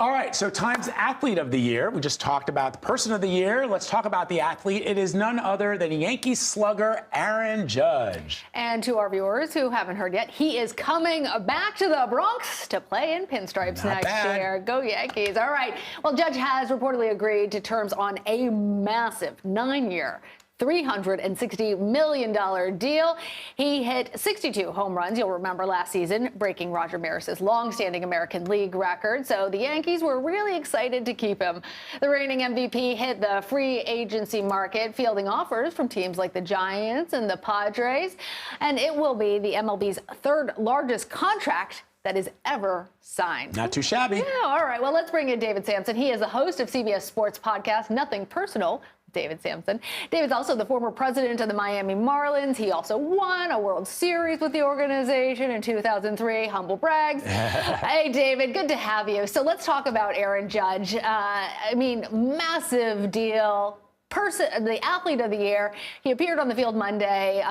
All right, so time's Athlete of the Year. We just talked about the Person of the Year. Let's talk about the athlete. It is none other than Yankees slugger Aaron Judge. And to our viewers who haven't heard yet, he is coming back to the Bronx to play in pinstripes next year. Go Yankees. All right. Well, Judge has reportedly agreed to terms on a massive 9-year, $360 million deal. He hit 62 home runs, you'll remember, last season, breaking Roger Maris's long-standing American League record. So the Yankees were really excited to keep him. The reigning MVP hit the free agency market, fielding offers from teams like the Giants and the Padres. And it will be the MLB's third largest contract that is ever signed. Not too shabby. Yeah, all right. Well, let's bring in David Samson. He is the host of CBS Sports podcast, Nothing Personal. David Samson. David's also the former president of the Miami Marlins. He also won a World Series with the organization in 2003. Humble brags. Hey, David, good to have you. So let's talk about Aaron Judge. I mean, massive deal. The Athlete of the Year. He appeared on the field Monday,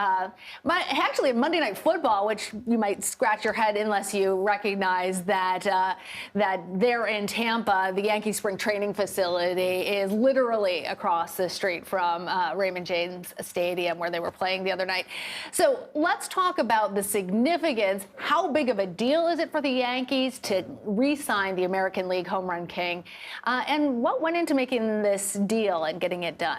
actually Monday Night Football, which you might scratch your head unless you recognize that that there in Tampa, the Yankee spring training facility is literally across the street from Raymond James Stadium, where they were playing the other night. So let's talk about the significance. How big of a deal is it for the Yankees to re-sign the American League home run king? And what went into making this deal and getting it done?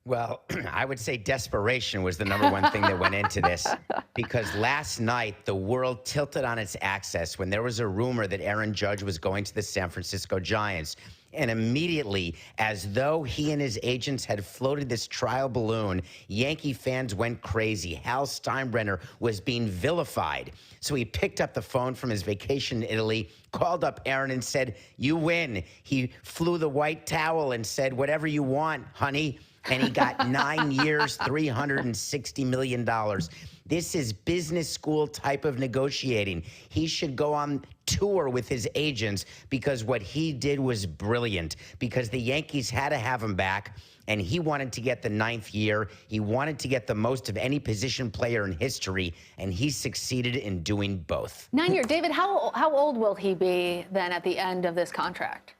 Well, I would say desperation was the number one thing that went into this, because last night the world tilted on its axis when there was a rumor that Aaron Judge was going to the San Francisco Giants. And immediately, as though he and his agents had floated this trial balloon, Yankee fans went crazy. Hal Steinbrenner was being vilified. So he picked up the phone from his vacation in Italy, called up Aaron and said, "You win." He flew the white towel and said, "Whatever you want, honey." And he got 9 years, $360 million. This is business school type of negotiating. He should go on tour with his agents, because what he did was brilliant, because the Yankees had to have him back, and he wanted to get the 9th year. He wanted to get the most of any position player in history, and he succeeded in doing both. 9 years. David, how old will he be then at the end of this contract?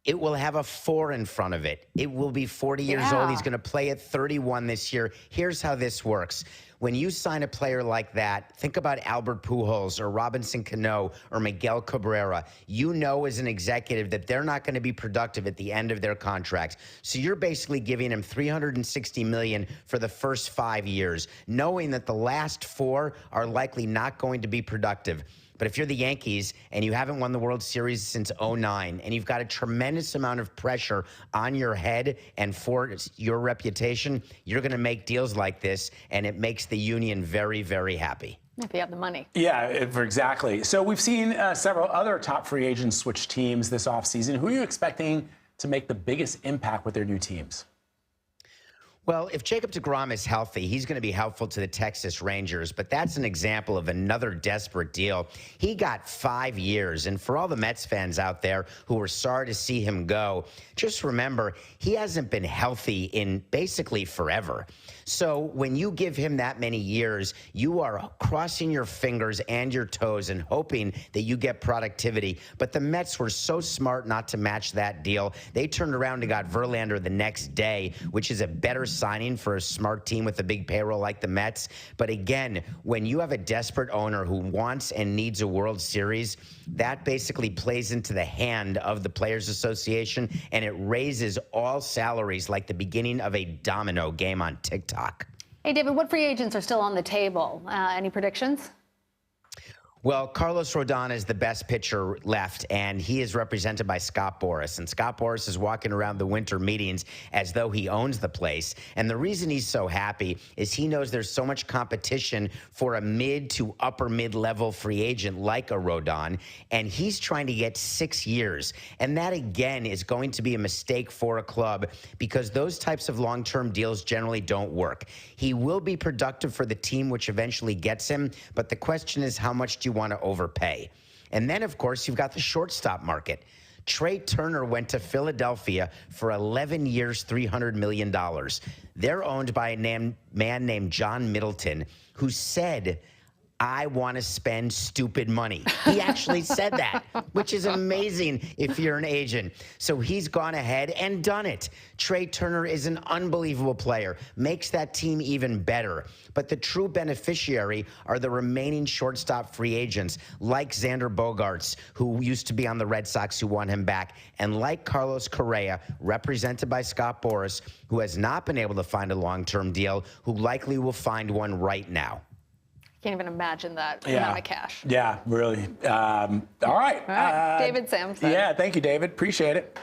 It will have a 4 in front of it. It will be 40 years old. He's going to play at 31 this year. Here's how this works. When you sign a player like that, think about Albert Pujols or Robinson Cano or Miguel Cabrera. You know as an executive that they're not going to be productive at the end of their contract. So you're basically giving him $360 million for the first 5 years, knowing that the last 4 are likely not going to be productive. But if you're the Yankees and you haven't won the World Series since '09, and you've got a tremendous amount of pressure on your head and for your reputation, you're going to make deals like this, and it makes the union very, very happy. If you have the money. Yeah, exactly. So we've seen several other top free agents switch teams this offseason. Who are you expecting to make the biggest impact with their new teams? Well, if Jacob deGrom is healthy, he's going to be helpful to the Texas Rangers, but that's an example of another desperate deal. He got 5 years, and for all the Mets fans out there who were sorry to see him go, just remember, he hasn't been healthy in basically forever. So when you give him that many years, you are crossing your fingers and your toes and hoping that you get productivity. But the Mets were so smart not to match that deal. They turned around and got Verlander the next day, which is a better signing for a smart team with a big payroll like the Mets. But again, when you have a desperate owner who wants and needs a World Series, that basically plays into the hand of the Players Association, and it raises all salaries like the beginning of a domino game on TikTok. Hey, David, what free agents are still on the table? Any predictions? Well, Carlos Rodon is the best pitcher left, and he is represented by Scott Boras. And Scott Boras is walking around the winter meetings as though he owns the place. And the reason he's so happy is he knows there's so much competition for a mid to upper mid-level free agent like a Rodon, and he's trying to get 6 years. And that, again, is going to be a mistake for a club, because those types of long-term deals generally don't work. He will be productive for the team which eventually gets him, but the question is, how much do you want to overpay? And then, of course, you've got the shortstop market. Trey Turner went to Philadelphia for 11 years, $300 million. They're owned by a man named John Middleton, who said, I want to spend stupid money. He actually said that, which is amazing if you're an agent. So he's gone ahead and done it. Trey Turner is an unbelievable player, makes that team even better. But the true beneficiary are the remaining shortstop free agents, like Xander Bogaerts, who used to be on the Red Sox, who won him back, and like Carlos Correa, represented by Scott Boras, who has not been able to find a long-term deal, who likely will find one right now. Can't even imagine that amount of cash. Yeah, really. All right. All right. David Samson. Yeah, thank you, David. Appreciate it.